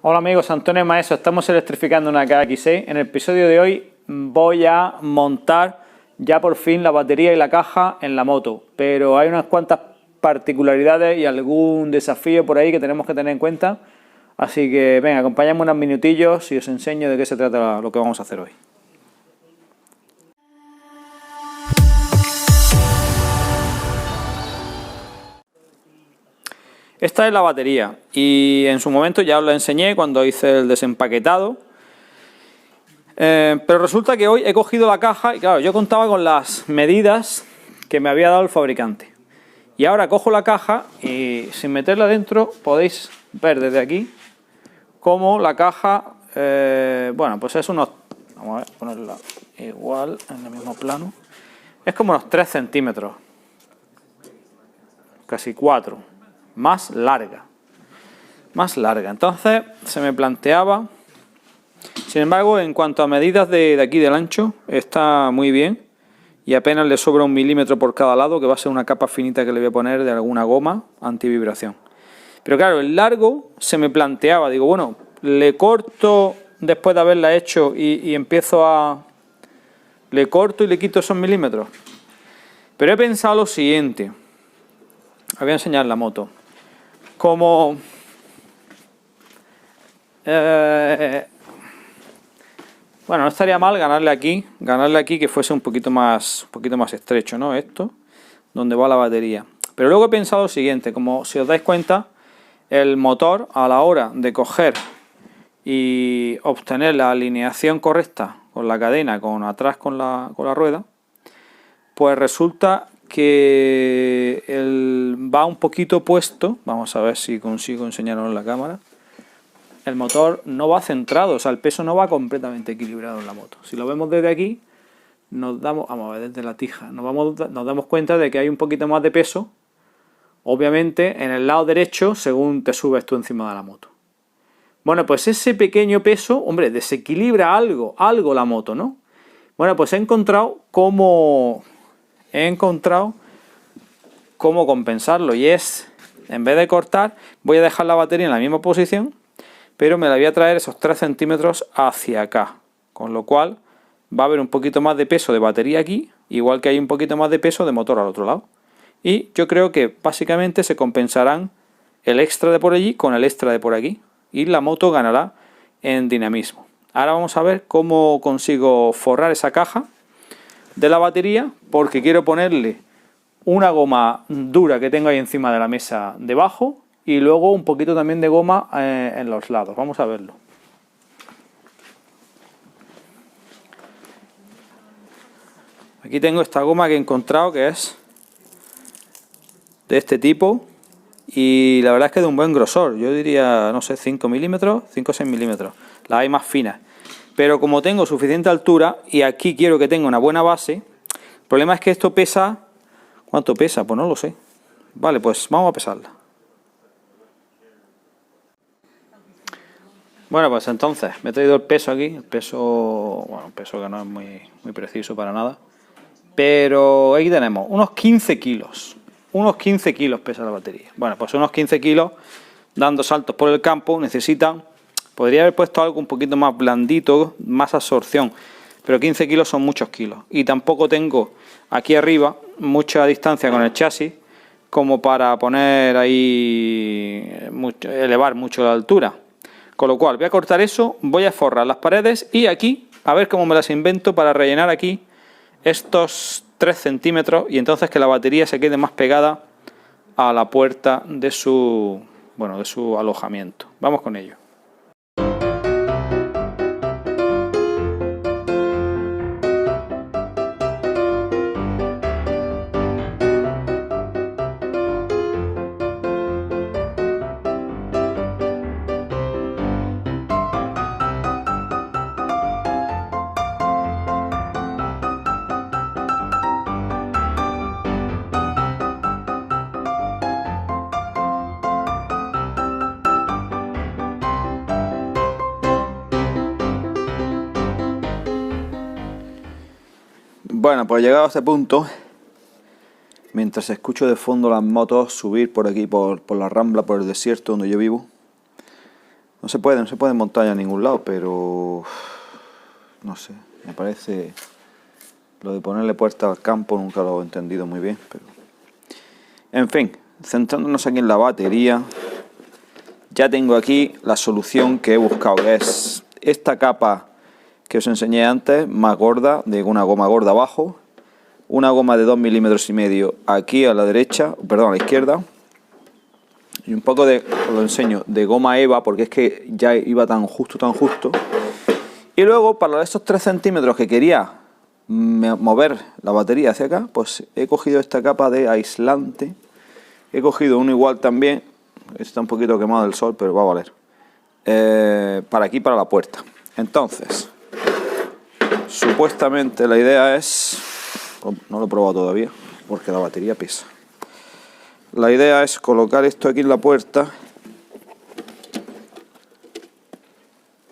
Hola amigos, Antonio Maeso, estamos electrificando una KX6. En el episodio de hoy voy a montar ya por fin la batería y la caja en la moto, pero hay unas cuantas particularidades y algún desafío por ahí que tenemos que tener en cuenta, así que venga, acompañadme unos minutillos y os enseño de qué se trata lo que vamos a hacer hoy. Esta es la batería y en su momento ya os la enseñé cuando hice el desempaquetado, pero resulta que hoy he cogido la caja y claro, yo contaba con las medidas que me había dado el fabricante y ahora cojo la caja y sin meterla dentro podéis ver desde aquí cómo la caja, bueno, pues es unos, vamos a ver, ponerla igual en el mismo plano, es como unos 3 centímetros, casi 4. Más larga, entonces se me planteaba, sin embargo en cuanto a medidas de aquí del ancho está muy bien y apenas le sobra 1 milímetro por cada lado, que va a ser una capa finita que le voy a poner de alguna goma antivibración. Pero claro, el largo se me planteaba, digo bueno, le corto después de haberla hecho y empiezo a, le corto y le quito esos milímetros, pero he pensado lo siguiente, os voy a enseñar la moto. Como bueno, no estaría mal ganarle aquí que fuese un poquito más estrecho, ¿no? Esto, donde va la batería. Pero luego he pensado lo siguiente, como si os dais cuenta, el motor a la hora de coger y obtener la alineación correcta con la cadena, con atrás con la rueda, pues resulta que va un poquito puesto. Vamos a ver si consigo enseñarlo en la cámara. El motor no va centrado, o sea, el peso no va completamente equilibrado en la moto. Si lo vemos desde aquí, vamos a ver desde la tija, nos damos cuenta de que hay un poquito más de peso, obviamente en el lado derecho, según te subes tú encima de la moto. Bueno, pues ese pequeño peso, hombre, desequilibra algo la moto, ¿no? Bueno, pues he encontrado cómo compensarlo, y es, en vez de cortar, voy a dejar la batería en la misma posición, pero me la voy a traer esos 3 centímetros hacia acá, con lo cual va a haber un poquito más de peso de batería aquí, igual que hay un poquito más de peso de motor al otro lado, y yo creo que básicamente se compensarán el extra de por allí con el extra de por aquí, y la moto ganará en dinamismo. Ahora vamos a ver cómo consigo forrar esa caja de la batería, porque quiero ponerle una goma dura que tengo ahí encima de la mesa debajo y luego un poquito también de goma en los lados. Vamos a verlo. Aquí tengo esta goma que he encontrado, que es de este tipo y la verdad es que de un buen grosor. Yo diría, no sé, 5 milímetros, 5 o 6 milímetros. Las hay más finas. Pero como tengo suficiente altura y aquí quiero que tenga una buena base, el problema es que esto pesa... ¿Cuánto pesa? Pues no lo sé. Vale, pues vamos a pesarla. Bueno, pues entonces me he traído el peso aquí. El peso, bueno, un peso que no es muy preciso para nada. Pero aquí tenemos unos 15 kilos. Unos 15 kilos pesa la batería. Bueno, pues unos 15 kilos dando saltos por el campo necesitan... Podría haber puesto algo un poquito más blandito, más absorción, pero 15 kilos son muchos kilos. Y tampoco tengo aquí arriba mucha distancia con el chasis como para poner ahí, elevar mucho la altura. Con lo cual voy a cortar eso, voy a forrar las paredes y aquí, a ver cómo me las invento para rellenar aquí estos 3 centímetros y entonces que la batería se quede más pegada a la puerta de su alojamiento. Vamos con ello. Bueno, pues llegado a este punto, mientras escucho de fondo las motos subir por aquí, por la rambla, por el desierto donde yo vivo, No se puede montar ya en ningún lado, pero no sé, me parece lo de ponerle puerta al campo nunca lo he entendido muy bien, pero en fin, centrándonos aquí en la batería, ya tengo aquí la solución que he buscado, que es esta capa que os enseñé antes, más gorda, de una goma gorda abajo, una goma de 2,5 milímetros aquí a la derecha, perdón, a la izquierda, y un poco de, os lo enseño, de goma eva, porque es que ya iba tan justo. Y luego, para esos 3 centímetros que quería mover la batería hacia acá, pues he cogido esta capa de aislante. He cogido uno igual también, está un poquito quemado del sol, pero va a valer. Para aquí, para la puerta. Entonces, supuestamente la idea es, no lo he probado todavía, porque la batería pesa. La idea es colocar esto aquí en la puerta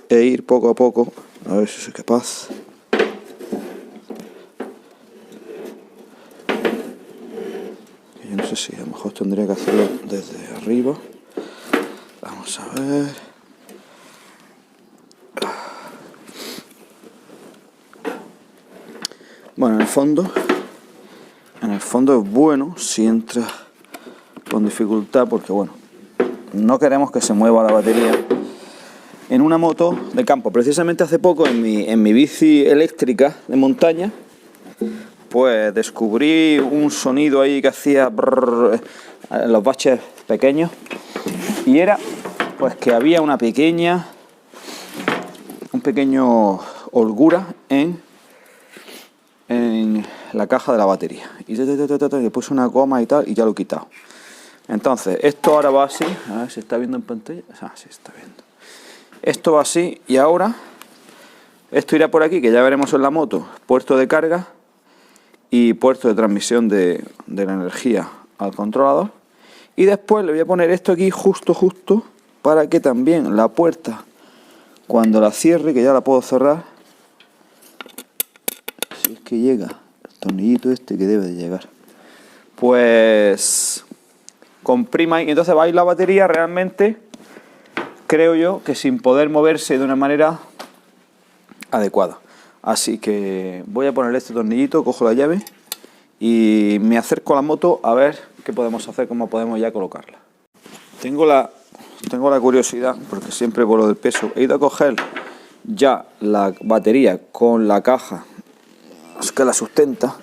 e ir poco a poco, a ver si soy capaz. Yo no sé si a lo mejor tendría que hacerlo desde arriba. Vamos a ver. Bueno, en el fondo es bueno si entra con dificultad, porque bueno, no queremos que se mueva la batería en una moto de campo. Precisamente hace poco en mi bici eléctrica de montaña, pues descubrí un sonido ahí que hacía brrr, en los baches pequeños, y era pues que había un pequeño holgura en la caja de la batería, y le puse una goma y tal, y ya lo he quitado. Entonces esto ahora va así, a ver si está viendo en pantalla. Sí está viendo. Esto va así, y ahora esto irá por aquí, que ya veremos en la moto, puerto de carga y puerto de transmisión de la energía al controlador. Y después le voy a poner esto aquí justo para que también la puerta, cuando la cierre, que ya la puedo cerrar, si es que llega el tornillito este que debe de llegar, pues comprima, y entonces va a ir la batería realmente, creo yo, que sin poder moverse de una manera adecuada. Así que voy a poner este tornillito, cojo la llave y me acerco a la moto a ver qué podemos hacer, cómo podemos ya colocarla. Tengo la curiosidad, porque siempre por lo del peso, he ido a coger ya la batería con la caja que la sustenta,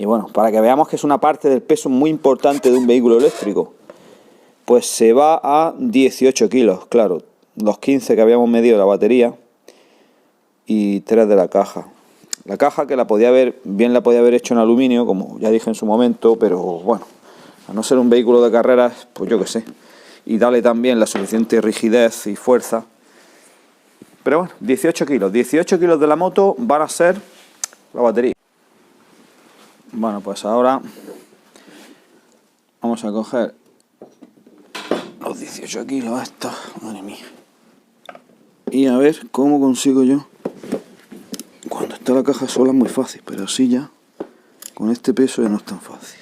y bueno, para que veamos que es una parte del peso muy importante de un vehículo eléctrico, pues se va a 18 kilos, claro, los 15 que habíamos medido de la batería y 3 de la caja. La caja que la podía haber hecho en aluminio, como ya dije en su momento, pero bueno, a no ser un vehículo de carreras, pues yo qué sé, y darle también la suficiente rigidez y fuerza. Pero bueno, 18 kilos de la moto van a ser la batería. Bueno, pues ahora vamos a coger los 18 kilos estos, madre mía, y a ver cómo consigo yo. Cuando está la caja sola es muy fácil, pero así ya, con este peso ya no es tan fácil.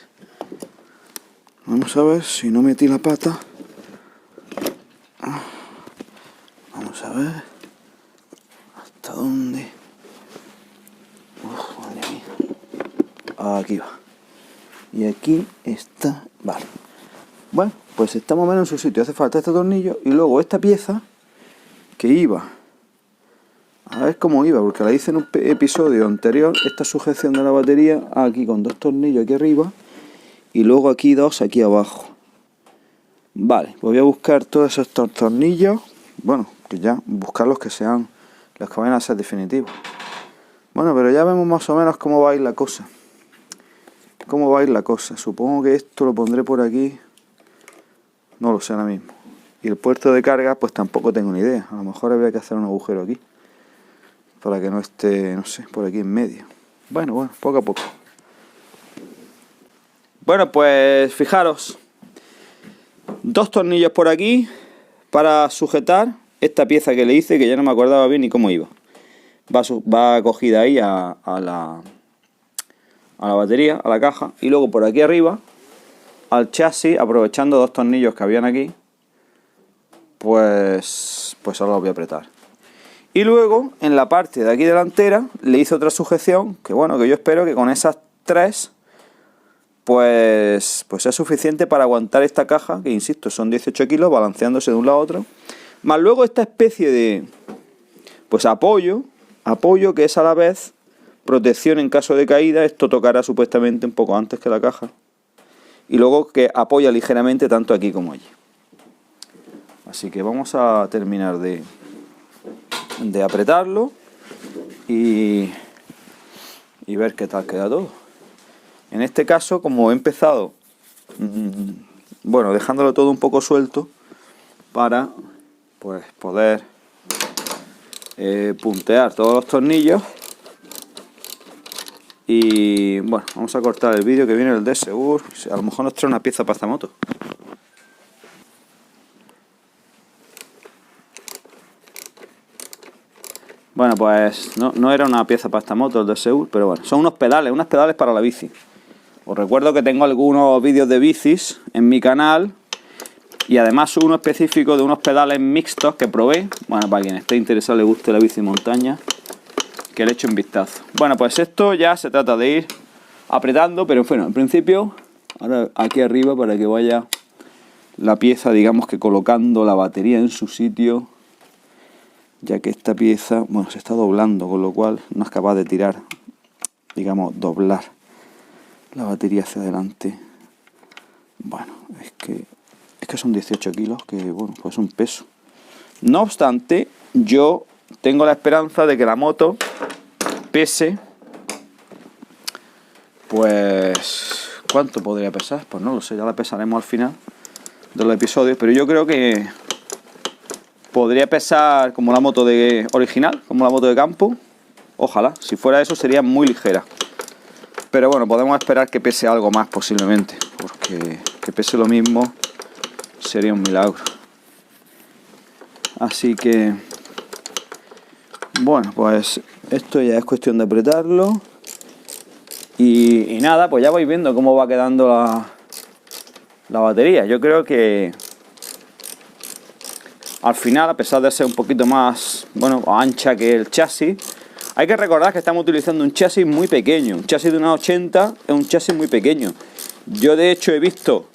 Vamos a ver si no metí la pata. Vamos a ver hasta dónde. Madre mía. Aquí va. Y aquí está. Vale. Bueno, pues está más o menos en su sitio. Hace falta este tornillo y luego esta pieza que iba. A ver cómo iba, porque la hice en un episodio anterior. Esta sujeción de la batería aquí con 2 tornillos aquí arriba y luego aquí 2 aquí abajo. Vale, pues voy a buscar todos estos tornillos. Bueno, que ya buscar los que sean los que vayan a ser definitivos. Bueno, pero ya vemos más o menos cómo va a ir la cosa. Supongo que esto lo pondré por aquí. No lo sé ahora mismo. Y el puerto de carga, pues tampoco tengo ni idea. A lo mejor habría que hacer un agujero aquí, para que no esté, no sé, por aquí en medio. Bueno, poco a poco. Bueno, pues fijaros. 2 tornillos por aquí para sujetar esta pieza que le hice, que ya no me acordaba bien ni cómo iba. Va cogida ahí a la batería, a la caja, y luego por aquí arriba al chasis, aprovechando 2 tornillos que habían aquí, pues ahora lo voy a apretar. Y luego, en la parte de aquí delantera, le hice otra sujeción, que bueno, que yo espero que con esas 3, pues sea suficiente para aguantar esta caja, que insisto, son 18 kilos, balanceándose de un lado a otro. Más luego esta especie de, pues apoyo, que es a la vez protección en caso de caída. Esto tocará supuestamente un poco antes que la caja. Y luego que apoya ligeramente tanto aquí como allí. Así que vamos a terminar de apretarlo y ver qué tal queda todo. En este caso, como he empezado, bueno, dejándolo todo un poco suelto para pues poder puntear todos los tornillos. Y bueno, vamos a cortar el vídeo que viene el de Segur. A lo mejor nos trae una pieza para esta moto. Bueno, pues no era una pieza para esta moto el de Segur, pero bueno, son unos pedales para la bici. Os recuerdo que tengo algunos vídeos de bicis en mi canal y además uno específico de unos pedales mixtos que probé. Bueno, para quien esté interesado, le guste la bici montaña, que le eche un vistazo. Bueno, pues esto ya se trata de ir apretando, pero bueno, en principio, ahora aquí arriba para que vaya la pieza, digamos que colocando la batería en su sitio, ya que esta pieza, bueno, se está doblando, con lo cual no es capaz de tirar, digamos, doblar la batería hacia adelante. Bueno, es que son 18 kilos, que bueno, pues es un peso. No obstante, yo tengo la esperanza de que la moto pese, pues, ¿cuánto podría pesar? Pues no lo sé, ya la pesaremos al final de los episodios, pero yo creo que podría pesar como la moto original, como la moto de campo. Ojalá, si fuera eso sería muy ligera. Pero bueno, podemos esperar que pese algo más posiblemente, porque que pese lo mismo sería un milagro. Así que, bueno, pues esto ya es cuestión de apretarlo. Y nada, pues ya vais viendo cómo va quedando la batería. Yo creo que al final, a pesar de ser un poquito más, bueno, ancha que el chasis, hay que recordar que estamos utilizando un chasis muy pequeño. Un chasis de una 80 es un chasis muy pequeño. Yo de hecho he visto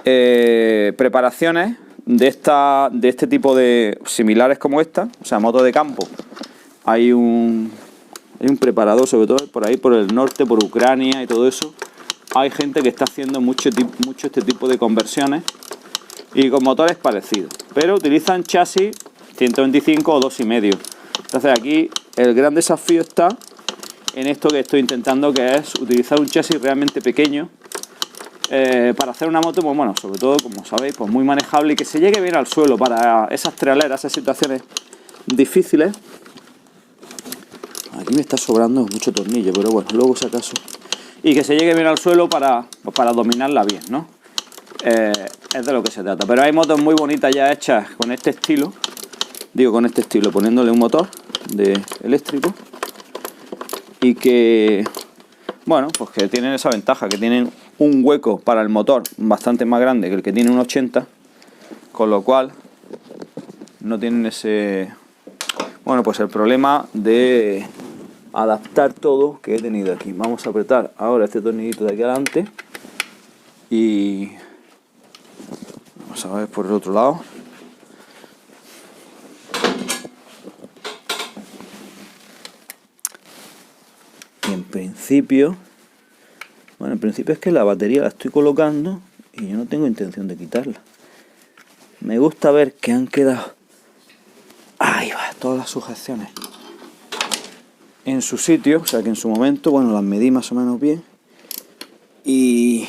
preparaciones de este tipo de similares como esta, o sea, motos de campo. Hay un preparador, sobre todo por ahí, por el norte, por Ucrania y todo eso. Hay gente que está haciendo mucho este tipo de conversiones y con motores parecidos, pero utilizan chasis 125 o 2,5. Entonces aquí el gran desafío está en esto que estoy intentando, que es utilizar un chasis realmente pequeño para hacer una moto, pues bueno, sobre todo, como sabéis, pues muy manejable y que se llegue bien al suelo para esas traileras, esas situaciones difíciles. Aquí me está sobrando mucho tornillo, pero bueno, luego si acaso. Y que se llegue bien al suelo para dominarla bien, ¿no? Es de lo que se trata. Pero hay motos muy bonitas ya hechas con este estilo. Digo con este estilo, poniéndole un motor eléctrico. Y que, bueno, pues que tienen esa ventaja, que tienen un hueco para el motor bastante más grande que el que tiene un 80. Con lo cual no tienen ese, bueno, pues el problema de adaptar todo que he tenido aquí. Vamos a apretar ahora este tornillito de aquí adelante y vamos a ver por el otro lado. Y en principio, bueno, en principio es que la batería la estoy colocando y yo no tengo intención de quitarla. Me gusta ver que han quedado, ahí va, todas las sujeciones en su sitio, o sea que en su momento, bueno, las medí más o menos bien. Y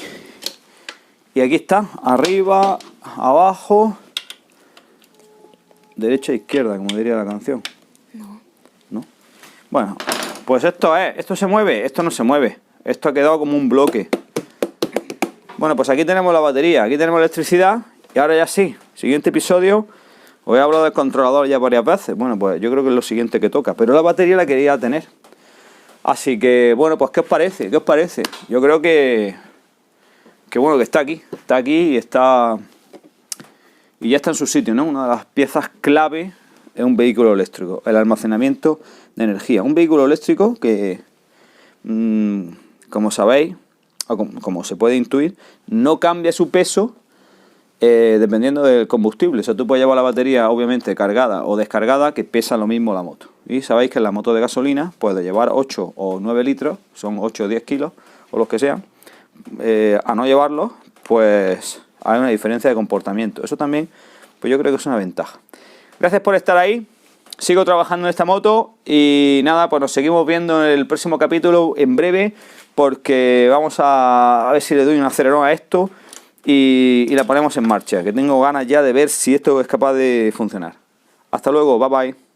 aquí está, arriba, abajo, derecha e izquierda, como diría la canción. ¿No? Bueno, pues esto se mueve, esto no se mueve. Esto ha quedado como un bloque. Bueno, pues aquí tenemos la batería, aquí tenemos electricidad. Y ahora ya sí, siguiente episodio. Os he hablado del controlador ya varias veces. Bueno, pues yo creo que es lo siguiente que toca. Pero la batería la quería tener. Así que, bueno, pues ¿qué os parece? ¿Qué os parece? Yo creo que bueno, que está aquí. Está aquí y está y ya está en su sitio, ¿no? Una de las piezas clave en un vehículo eléctrico, el almacenamiento de energía. Un vehículo eléctrico que, como sabéis, o como se puede intuir, no cambia su peso dependiendo del combustible. O sea, tú puedes llevar la batería obviamente cargada o descargada, que pesa lo mismo la moto. Y sabéis que en la moto de gasolina puede llevar 8 o 9 litros, son 8 o 10 kilos o los que sean. A no llevarlos, pues hay una diferencia de comportamiento. Eso también, pues yo creo que es una ventaja. Gracias por estar ahí. Sigo trabajando en esta moto y nada, pues nos seguimos viendo en el próximo capítulo en breve, porque vamos a ver si le doy un acelerón a esto y la ponemos en marcha, que tengo ganas ya de ver si esto es capaz de funcionar. Hasta luego, bye bye.